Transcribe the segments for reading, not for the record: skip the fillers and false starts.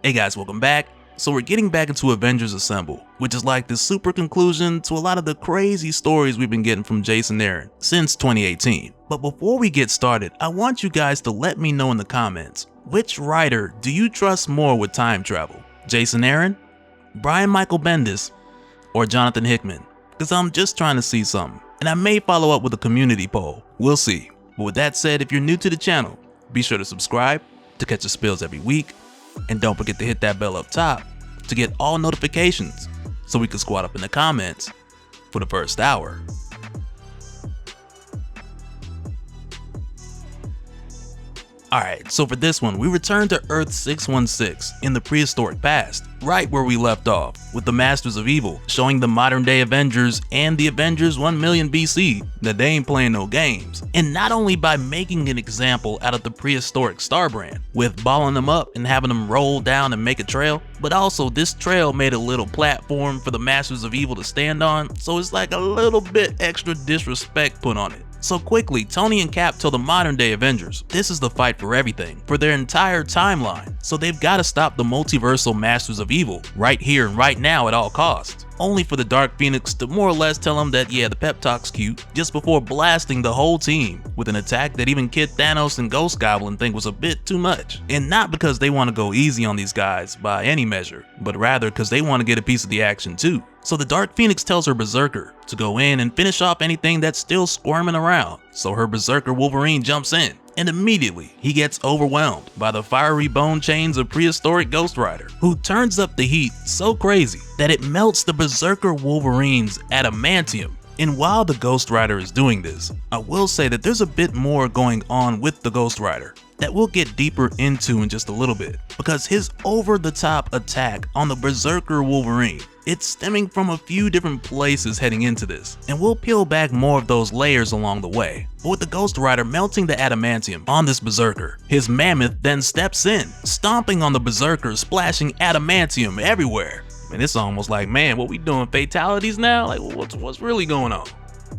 Hey guys, welcome back. So we're getting back into Avengers Assemble, which is like the super conclusion to a lot of the crazy stories we've been getting from Jason Aaron since 2018. But before we get started, I want you guys to let me know in the comments, which writer do you trust more with time travel? Jason Aaron, Brian Michael Bendis, or Jonathan Hickman? Because I'm just trying to see something, and I may follow up with a community poll. We'll see. But with that said, if you're new to the channel, be sure to subscribe to catch the spills every week, and don't forget to hit that bell up top to get all notifications so we can squat up in the comments for the first hour. Alright, so for this one, we return to Earth 616 in the prehistoric past, right where we left off, with the Masters of Evil showing the modern day Avengers and the Avengers 1 million BC that they ain't playing no games. And not only by making an example out of the prehistoric Starbrand, with balling them up and having them roll down and make a trail, but also this trail made a little platform for the Masters of Evil to stand on, so it's like a little bit extra disrespect put on it. So quickly, Tony and Cap tell the modern day Avengers this is the fight for everything, for their entire timeline, so they've got to stop the multiversal Masters of Evil right here and right now at all costs. Only for the Dark Phoenix to more or less tell him that yeah, the pep talk's cute, just before blasting the whole team with an attack that even Kid Thanos and Ghost Goblin think was a bit too much. And not because they want to go easy on these guys by any measure, but rather because they want to get a piece of the action too. So the Dark Phoenix tells her Berserker to go in and finish off anything that's still squirming around, so her Berserker Wolverine jumps in. And immediately, he gets overwhelmed by the fiery bone chains of prehistoric Ghost Rider, who turns up the heat so crazy that it melts the Berserker Wolverine's Adamantium. And while the Ghost Rider is doing this, I will say that there's a bit more going on with the Ghost Rider that we'll get deeper into in just a little bit, because his over-the-top attack on the Berserker Wolverine, it's stemming from a few different places heading into this, and we'll peel back more of those layers along the way. But with the Ghost Rider melting the Adamantium on this Berserker, his mammoth then steps in, stomping on the Berserker, splashing Adamantium everywhere. And it's almost like, man, what we doing, fatalities now? Like, what's really going on?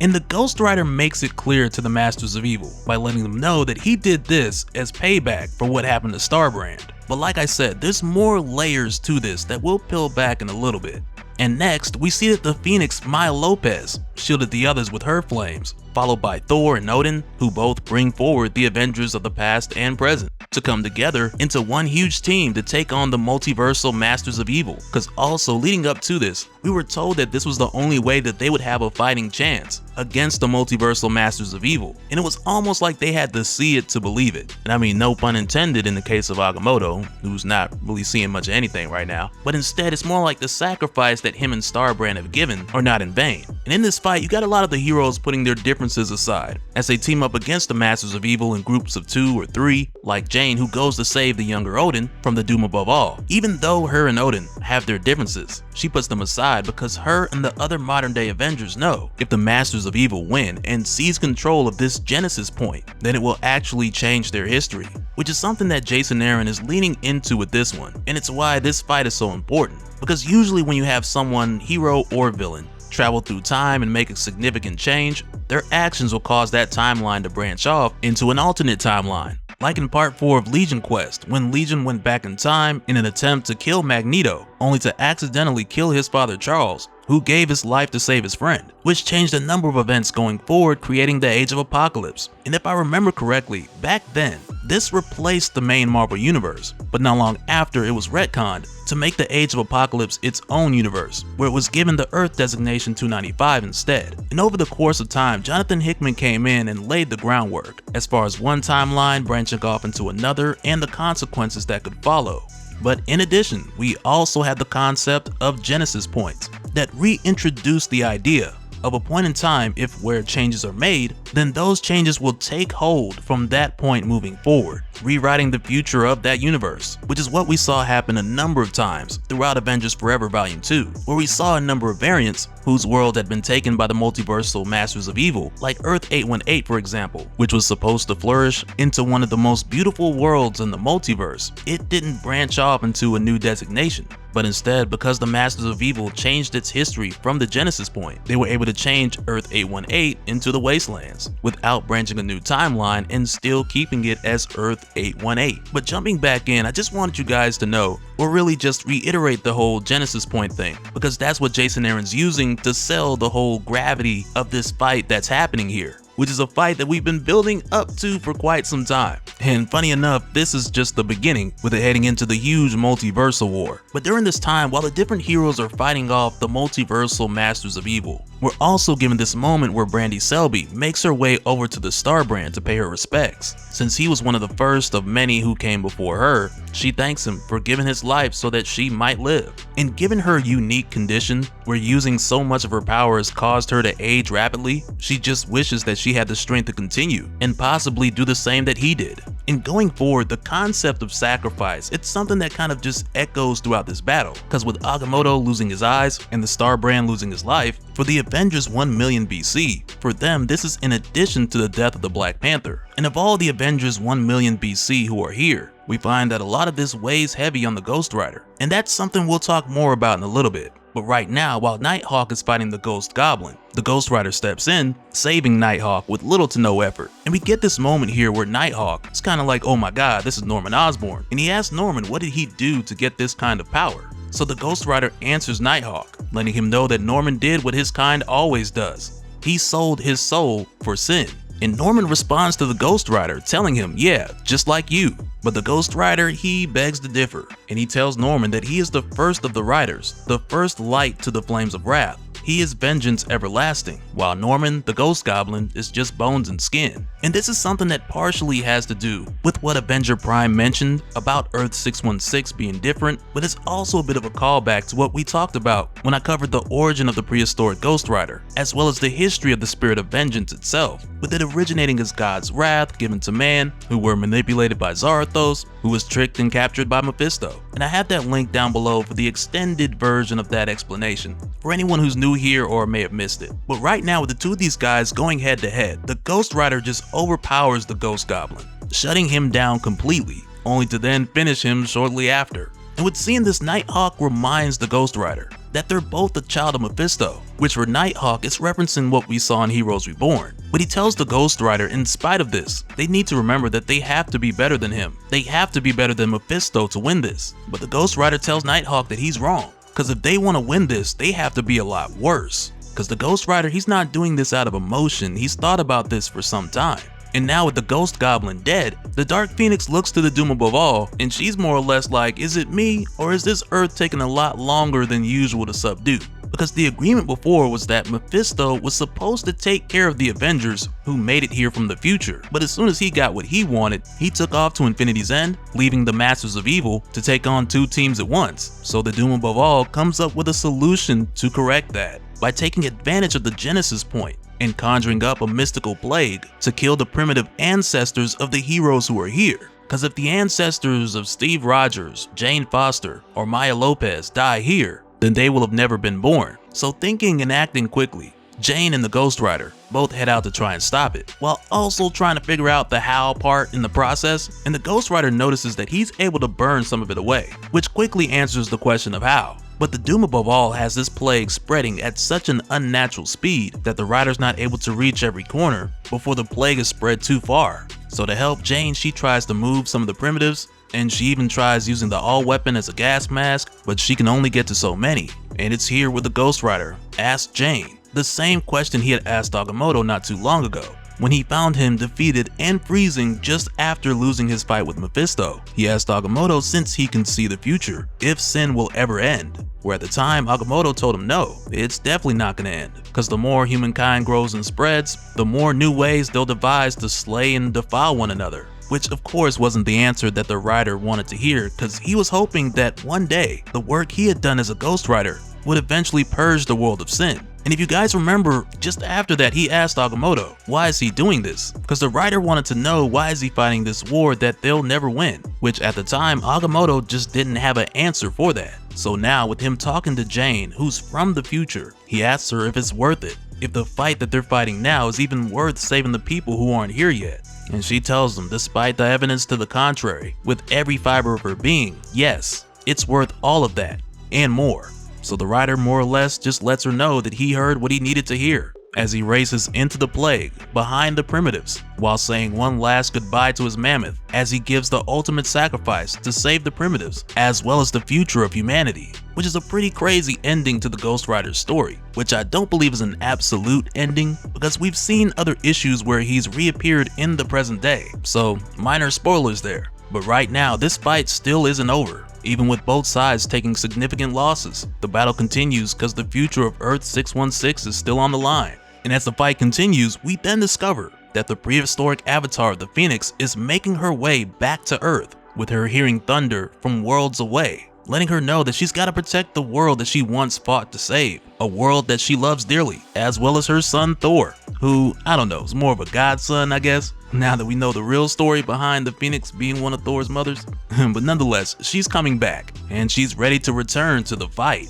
And the Ghost Rider makes it clear to the Masters of Evil by letting them know that he did this as payback for what happened to Starbrand. But like I said, there's more layers to this that we'll peel back in a little bit. And next, we see that the Phoenix Maya Lopez shielded the others with her flames, followed by Thor and Odin, who both bring forward the Avengers of the past and present to come together into one huge team to take on the multiversal Masters of Evil. Because also leading up to this, we were told that this was the only way that they would have a fighting chance against the multiversal Masters of Evil, and it was almost like they had to see it to believe it. And I mean, no pun intended in the case of Agamotto, who's not really seeing much of anything right now, but instead it's more like the sacrifice that him and Starbrand have given are not in vain. And in this fight, you got a lot of the heroes putting their differences aside as they team up against the Masters of Evil in groups of 2 or 3, like Jane, who goes to save the younger Odin from the doom above all. Even though her and Odin have their differences, she puts them aside because her and the other modern day Avengers know if the Masters of Evil win and seize control of this Genesis point, then it will actually change their history, which is something that Jason Aaron is leaning into with this one. And it's why this fight is so important, because usually when you have someone, hero or villain, travel through time and make a significant change, their actions will cause that timeline to branch off into an alternate timeline. Like in part 4 of Legion Quest, when Legion went back in time in an attempt to kill Magneto, only to accidentally kill his father Charles, who gave his life to save his friend, which changed a number of events going forward, creating the Age of Apocalypse. And if I remember correctly, back then, this replaced the main Marvel universe, but not long after it was retconned to make the Age of Apocalypse its own universe, where it was given the Earth designation 295 instead. And over the course of time, Jonathan Hickman came in and laid the groundwork, as far as one timeline branching off into another and the consequences that could follow. But in addition, we also had the concept of Genesis points that reintroduced the idea of a point in time. If where changes are made, then those changes will take hold from that point moving forward, rewriting the future of that universe, which is what we saw happen a number of times throughout Avengers Forever Volume 2, where we saw a number of variants whose world had been taken by the multiversal Masters of Evil, like Earth 818 for example, which was supposed to flourish into one of the most beautiful worlds in the multiverse. It didn't branch off into a new designation, But instead, because the Masters of Evil changed its history from the Genesis point, they were able to change Earth 818 into the Wastelands without branching a new timeline and still keeping it as Earth 818. But jumping back in, I just wanted you guys to know, or really just reiterate the whole Genesis point thing, because that's what Jason Aaron's using to sell the whole gravity of this fight that's happening here, which is a fight that we've been building up to for quite some time. And funny enough, this is just the beginning, with it heading into the huge multiversal war. But during this time, while the different heroes are fighting off the multiversal Masters of Evil, we're also given this moment where Brandy Selby makes her way over to the Star Brand to pay her respects. Since he was one of the first of many who came before her, she thanks him for giving his life so that she might live. And given her unique condition, where using so much of her power has caused her to age rapidly, she just wishes that she had the strength to continue and possibly do the same that he did. And going forward, the concept of sacrifice, it's something that kind of just echoes throughout this battle, because with Agamotto losing his eyes and the Star Brand losing his life, for the Avengers 1 million BC, for them this is in addition to the death of the Black Panther. And of all the Avengers 1 million BC who are here, we find that a lot of this weighs heavy on the Ghost Rider, and that's something we'll talk more about in a little bit. But right now, while Nighthawk is fighting the Ghost Goblin, the Ghost Rider steps in, saving Nighthawk with little to no effort. And we get this moment here where Nighthawk is kind of like, oh my god, this is Norman Osborn. And he asks Norman what did he do to get this kind of power. So the Ghost Rider answers Nighthawk, letting him know that Norman did what his kind always does. He sold his soul for sin. And Norman responds to the Ghost Rider, telling him, yeah, just like you. But the Ghost Rider, he begs to differ, and he tells Norman that he is the first of the Riders, the first light to the flames of wrath. He is vengeance everlasting, while Norman, the Ghost Goblin, is just bones and skin. And this is something that partially has to do with what Avenger Prime mentioned about Earth 616 being different, but it's also a bit of a callback to what we talked about when I covered the origin of the prehistoric Ghost Rider, as well as the history of the spirit of vengeance itself, with it originating as God's wrath given to man, who were manipulated by Zarathos, who was tricked and captured by Mephisto. And I have that link down below for the extended version of that explanation, for anyone who's new here or may have missed it. But right now, with the two of these guys going head to head, the Ghost Rider just overpowers the Ghost Goblin, shutting him down completely, only to then finish him shortly after. And with seeing this, Nighthawk reminds the Ghost Rider that they're both a child of Mephisto, which for Nighthawk is referencing what we saw in Heroes Reborn. But he tells the Ghost Rider, in spite of this, they need to remember that they have to be better than him. They have to be better than Mephisto to win this. But the Ghost Rider tells Nighthawk that he's wrong, because if they want to win this, they have to be a lot worse. Because the Ghost Rider, he's not doing this out of emotion, he's thought about this for some time. And now with the Ghost Goblin dead, the Dark Phoenix looks to the Doom above all, and she's more or less like, is it me, or is this Earth taking a lot longer than usual to subdue? Because the agreement before was that Mephisto was supposed to take care of the Avengers who made it here from the future, but as soon as he got what he wanted, he took off to Infinity's End, leaving the Masters of Evil to take on two teams at once. So the Doom above all comes up with a solution to correct that, by taking advantage of the Genesis point and conjuring up a mystical plague to kill the primitive ancestors of the heroes who are here. Because if the ancestors of Steve Rogers, Jane Foster, or Maya Lopez die here, then they will have never been born. So thinking and acting quickly, Jane and the Ghost Rider both head out to try and stop it, while also trying to figure out the how part in the process, and the Ghost Rider notices that he's able to burn some of it away, which quickly answers the question of how. But the Doom above all has this plague spreading at such an unnatural speed that the Rider's not able to reach every corner before the plague is spread too far. So to help Jane, she tries to move some of the primitives, and she even tries using the all weapon as a gas mask, but she can only get to so many. And it's here where the Ghost Rider asks Jane the same question he had asked Agamotto not too long ago, when he found him defeated and freezing just after losing his fight with Mephisto. He asked Agamotto, since he can see the future, if sin will ever end, where at the time Agamotto told him no, it's definitely not gonna end, because the more humankind grows and spreads, the more new ways they'll devise to slay and defile one another. Which of course wasn't the answer that the Rider wanted to hear, because he was hoping that one day the work he had done as a Ghost Rider would eventually purge the world of sin. And if you guys remember, just after that he asked Agamotto, why is he doing this? Because the Rider wanted to know, why is he fighting this war that they'll never win? Which at the time Agamotto just didn't have an answer for that. So now with him talking to Jane, who's from the future, he asks her if it's worth it, if the fight that they're fighting now is even worth saving the people who aren't here yet. And she tells him, despite the evidence to the contrary, with every fiber of her being, yes, it's worth all of that. and more. So the writer more or less just lets her know that he heard what he needed to hear as he races into the plague behind the primitives, while saying one last goodbye to his mammoth as he gives the ultimate sacrifice to save the primitives, as well as the future of humanity, which is a pretty crazy ending to the Ghost Rider's story, which I don't believe is an absolute ending because we've seen other issues where he's reappeared in the present day, so minor spoilers there. But right now, this fight still isn't over. Even with both sides taking significant losses, the battle continues because the future of Earth 616 is still on the line. And as the fight continues, we then discover that the prehistoric avatar of the Phoenix is making her way back to Earth, with her hearing thunder from worlds away, letting her know that she's got to protect the world that she once fought to save, a world that she loves dearly, as well as her son Thor, who, I don't know, is more of a godson, I guess, now that we know the real story behind the Phoenix being one of Thor's mothers. But nonetheless, she's coming back, and she's ready to return to the fight.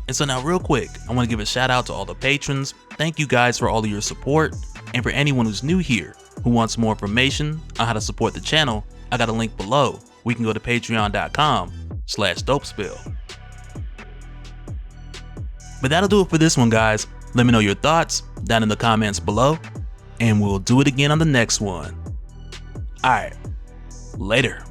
And so now real quick, I want to give a shout out to all the patrons. Thank you guys for all of your support. And for anyone who's new here who wants more information on how to support the channel, I got a link below. We can go to patreon.com/Dopespill. But that'll do it for this one, guys. Let me know your thoughts down in the comments below, and we'll do it again on the next one. Alright, later.